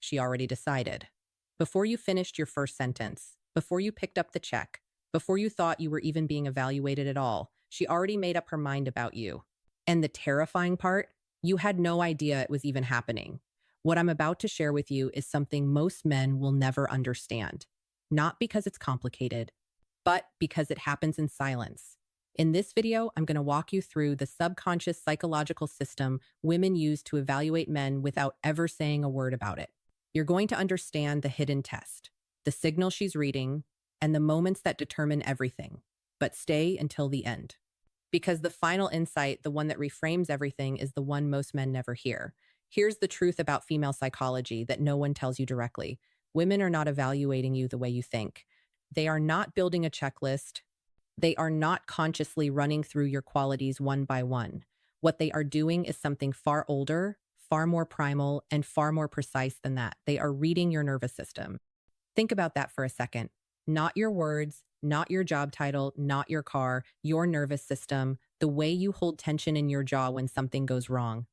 she already decided. Before you finished your first sentence, before you picked up the check, before you thought you were even being evaluated at all, she already made up her mind about you. And the terrifying part, you had no idea it was even happening. What I'm about to share with you is something most men will never understand. Not because it's complicated, but because it happens in silence. In this video, I'm going to walk you through the subconscious psychological system women use to evaluate men without ever saying a word about it. You're going to understand the hidden test, the signal she's reading, and the moments that determine everything. But stay until the end. Because the final insight, the one that reframes everything, is the one most men never hear. Here's the truth about female psychology that no one tells you directly. Women are not evaluating you the way you think. They are not building a checklist. They are not consciously running through your qualities one by one. What they are doing is something far older, far more primal, and far more precise than that. They are reading your nervous system. Think about that for a second. Not your words, not your job title, not your car, your nervous system, the way you hold tension in your jaw when something goes wrong,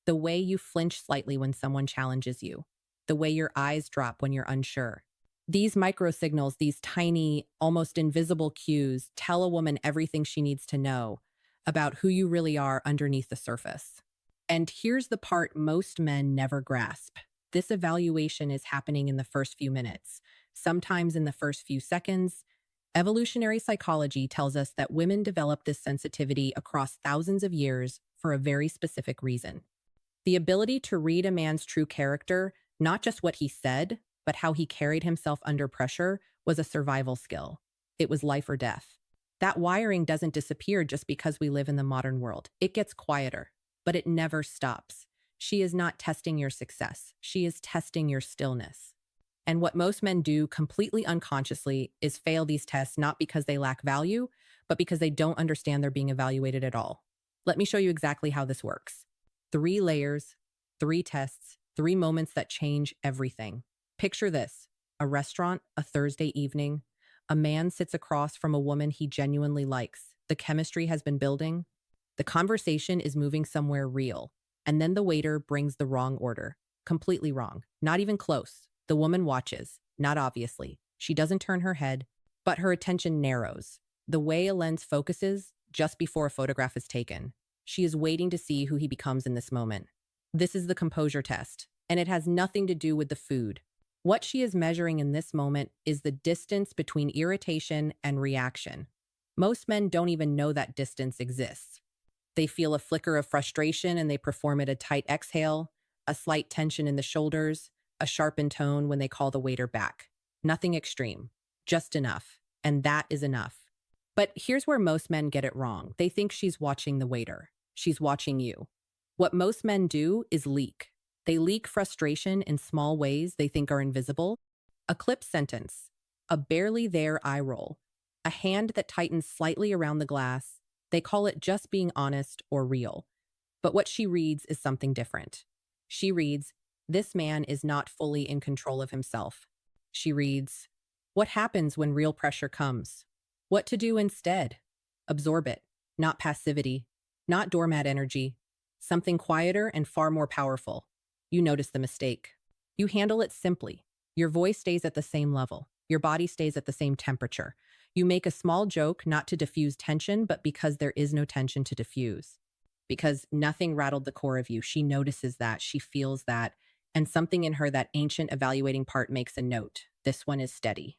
the way you flinch slightly when someone challenges you, the way your eyes drop when you're unsure. These microsignals, these tiny, almost invisible cues, tell a woman everything she needs to know about who you really are underneath the surface. And here's the part most men never grasp. This evaluation is happening in the first few minutes, sometimes in the first few seconds. Evolutionary psychology tells us that women develop this sensitivity across thousands of years for a very specific reason. The ability to read a man's true character, not just what he said, but how he carried himself under pressure, was a survival skill. It was life or death. That wiring doesn't disappear just because we live in the modern world. It gets quieter, but it never stops. She is not testing your success. She is testing your stillness. And what most men do completely unconsciously is fail these tests, not because they lack value, but because they don't understand they're being evaluated at all. Let me show you exactly how this works. 3 layers, 3 tests, 3 moments that change everything. Picture this: a restaurant, a Thursday evening. A man sits across from a woman he genuinely likes. The chemistry has been building. The conversation is moving somewhere real. And then the waiter brings the wrong order. Completely wrong. Not even close. The woman watches. Not obviously. She doesn't turn her head, but her attention narrows. The way a lens focuses just before a photograph is taken. She is waiting to see who he becomes in this moment. This is the composure test, and it has nothing to do with the food. What she is measuring in this moment is the distance between irritation and reaction. Most men don't even know that distance exists. They feel a flicker of frustration and they perform at a tight exhale, a slight tension in the shoulders, a sharpened tone when they call the waiter back. Nothing extreme, just enough. And that is enough. But here's where most men get it wrong. They think she's watching the waiter. She's watching you. What most men do is leak. They leak frustration in small ways they think are invisible. A clipped sentence, a barely there eye roll, a hand that tightens slightly around the glass. They call it just being honest or real. But what she reads is something different. She reads, this man is not fully in control of himself. She reads, what happens when real pressure comes? What to do instead? Absorb it, not passivity, not doormat energy, something quieter and far more powerful. You notice the mistake. You handle it simply. Your voice stays at the same level. Your body stays at the same temperature. You make a small joke not to diffuse tension, but because there is no tension to diffuse. Because nothing rattled the core of you. She notices that. She feels that. And something in her, that ancient evaluating part, makes a note. This one is steady.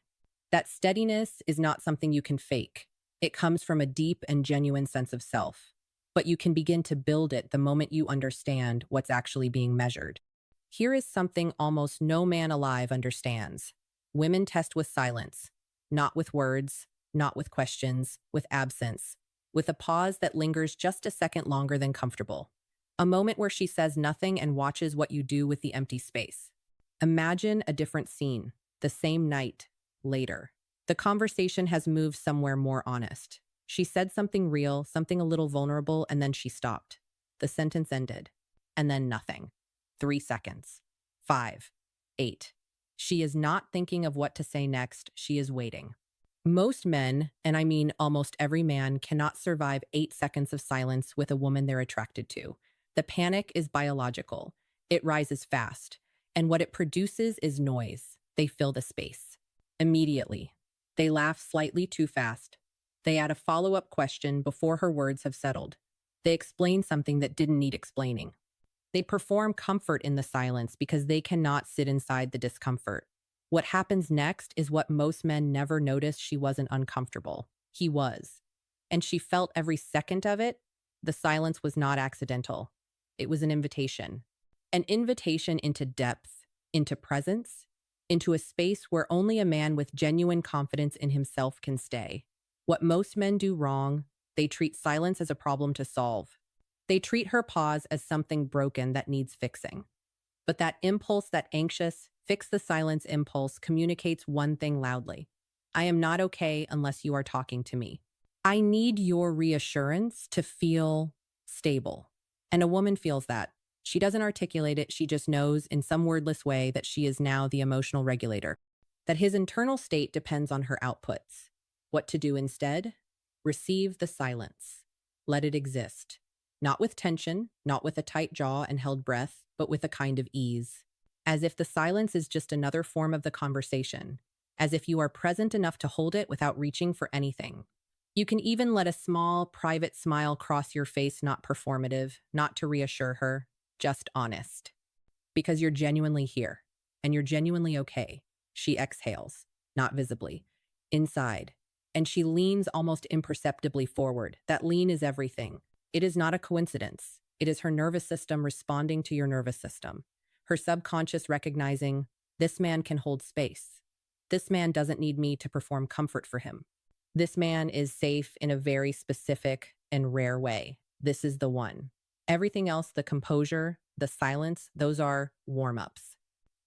That steadiness is not something you can fake. It comes from a deep and genuine sense of self. But you can begin to build it the moment you understand what's actually being measured. Here is something almost no man alive understands. Women test with silence, not with words, not with questions, with absence, with a pause that lingers just a second longer than comfortable. A moment where she says nothing and watches what you do with the empty space. Imagine a different scene, the same night, later. The conversation has moved somewhere more honest. She said something real, something a little vulnerable, and then she stopped. The sentence ended. And then nothing. 3 seconds. 5. 8. She is not thinking of what to say next. She is waiting. Most men, and I mean almost every man, cannot survive 8 seconds of silence with a woman they're attracted to. The panic is biological. It rises fast. And what it produces is noise. They fill the space. Immediately. They laugh slightly too fast. They add a follow-up question before her words have settled. They explain something that didn't need explaining. They perform comfort in the silence because they cannot sit inside the discomfort. What happens next is what most men never noticed. She wasn't uncomfortable. He was. And she felt every second of it. The silence was not accidental. It was an invitation. An invitation into depth, into presence, into a space where only a man with genuine confidence in himself can stay. What most men do wrong, they treat silence as a problem to solve. They treat her pause as something broken that needs fixing. But that impulse, that anxious, fix the silence impulse, communicates one thing loudly. I am not okay unless you are talking to me. I need your reassurance to feel stable. And a woman feels that. She doesn't articulate it, she just knows in some wordless way that she is now the emotional regulator, that his internal state depends on her outputs. What to do instead? Receive the silence. Let it exist. Not with tension, not with a tight jaw and held breath, but with a kind of ease. As if the silence is just another form of the conversation. As if you are present enough to hold it without reaching for anything. You can even let a small, private smile cross your face, not performative, not to reassure her, just honest. Because you're genuinely here, and you're genuinely okay. She exhales, not visibly, inside, and she leans almost imperceptibly forward. That lean is everything. It is not a coincidence. It is her nervous system responding to your nervous system. Her subconscious recognizing, this man can hold space. This man doesn't need me to perform comfort for him. This man is safe in a very specific and rare way. This is the one. Everything else, the composure, the silence, those are warm-ups.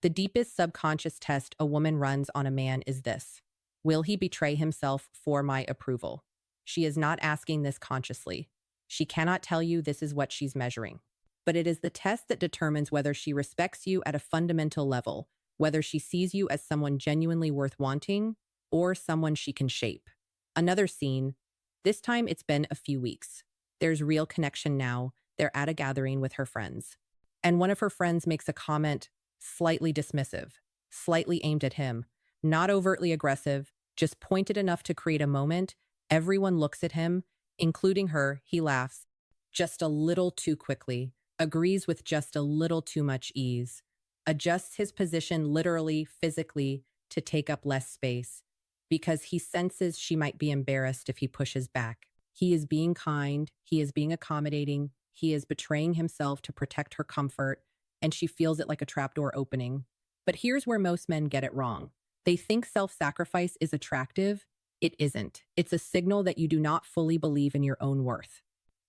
The deepest subconscious test a woman runs on a man is this. Will he betray himself for my approval? She is not asking this consciously. She cannot tell you this is what she's measuring. But it is the test that determines whether she respects you at a fundamental level, whether she sees you as someone genuinely worth wanting, or someone she can shape. Another scene. This time it's been a few weeks. There's real connection now. They're at a gathering with her friends. And one of her friends makes a comment, slightly dismissive, slightly aimed at him, not overtly aggressive, just pointed enough to create a moment. Everyone looks at him, including her. He laughs, just a little too quickly, agrees with just a little too much ease, adjusts his position literally, physically, to take up less space, because he senses she might be embarrassed if he pushes back. He is being kind, he is being accommodating, he is betraying himself to protect her comfort, and she feels it like a trapdoor opening. But here's where most men get it wrong. They think self-sacrifice is attractive. It isn't. It's a signal that you do not fully believe in your own worth.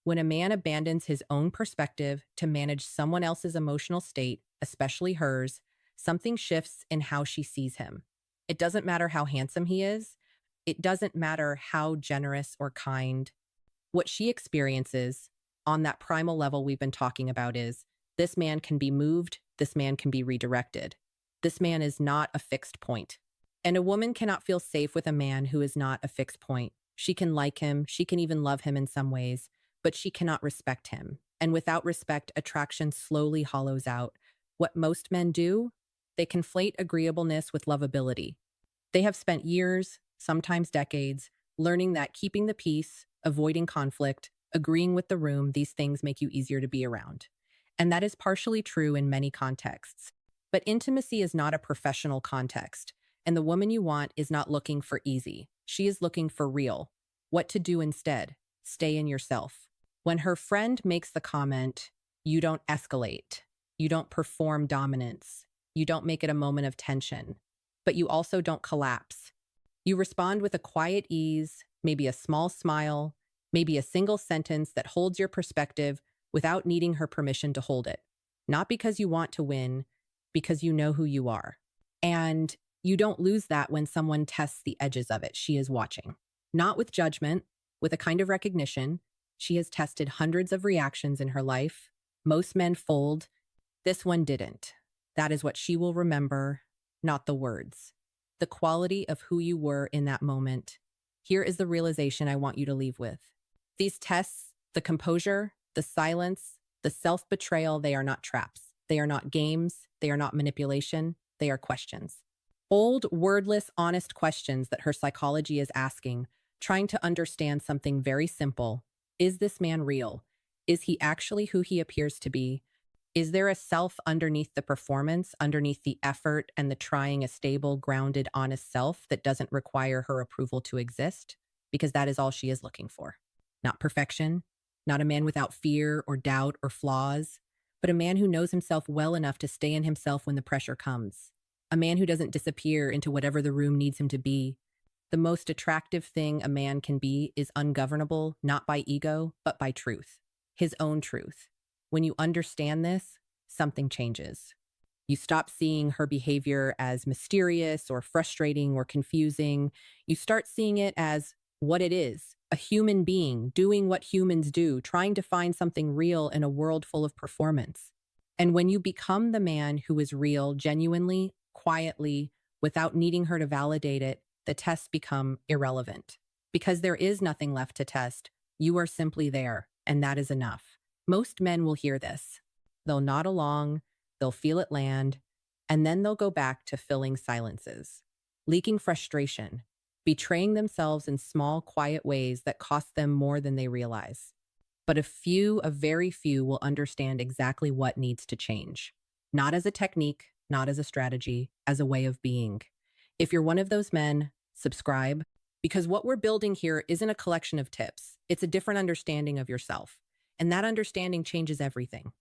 When a man abandons his own perspective to manage someone else's emotional state, especially hers, something shifts in how she sees him. It doesn't matter how handsome he is. It doesn't matter how generous or kind. What she experiences on that primal level we've been talking about is, this man can be moved, this man can be redirected. This man is not a fixed point. And a woman cannot feel safe with a man who is not a fixed point. She can like him, she can even love him in some ways, but she cannot respect him. And without respect, attraction slowly hollows out. What most men do? They conflate agreeableness with lovability. They have spent years, sometimes decades, learning that keeping the peace, avoiding conflict, agreeing with the room, these things make you easier to be around. And that is partially true in many contexts. But intimacy is not a professional context, and the woman you want is not looking for easy. She is looking for real. What to do instead? Stay in yourself. When her friend makes the comment, you don't escalate, you don't perform dominance, you don't make it a moment of tension, but you also don't collapse. You respond with a quiet ease, maybe a small smile, maybe a single sentence that holds your perspective without needing her permission to hold it. Not because you want to win, because you know who you are. And you don't lose that when someone tests the edges of it. She is watching. Not with judgment, with a kind of recognition. She has tested hundreds of reactions in her life. Most men fold. This one didn't. That is what she will remember, not the words. The quality of who you were in that moment. Here is the realization I want you to leave with. These tests, the composure, the silence, the self-betrayal, they are not traps. They are not games, they are not manipulation, they are questions. Old, wordless, honest questions that her psychology is asking, trying to understand something very simple. Is this man real? Is he actually who he appears to be? Is there a self underneath the performance, underneath the effort and the trying a stable, grounded, honest self that doesn't require her approval to exist? Because that is all she is looking for. Not perfection, not a man without fear or doubt or flaws, but a man who knows himself well enough to stay in himself when the pressure comes. A man who doesn't disappear into whatever the room needs him to be. The most attractive thing a man can be is ungovernable, not by ego, but by truth, his own truth. When you understand this, something changes. You stop seeing her behavior as mysterious or frustrating or confusing. You start seeing it as what it is, a human being doing what humans do, trying to find something real in a world full of performance. And when you become the man who is real, genuinely, quietly, without needing her to validate it, the tests become irrelevant. Because there is nothing left to test. You are simply there, and that is enough. Most men will hear this. They'll nod along, they'll feel it land, and then they'll go back to filling silences, leaking frustration, betraying themselves in small, quiet ways that cost them more than they realize. But a very few, will understand exactly what needs to change. Not as a technique, not as a strategy, as a way of being. If you're one of those men, subscribe, because what we're building here isn't a collection of tips. It's a different understanding of yourself. And that understanding changes everything.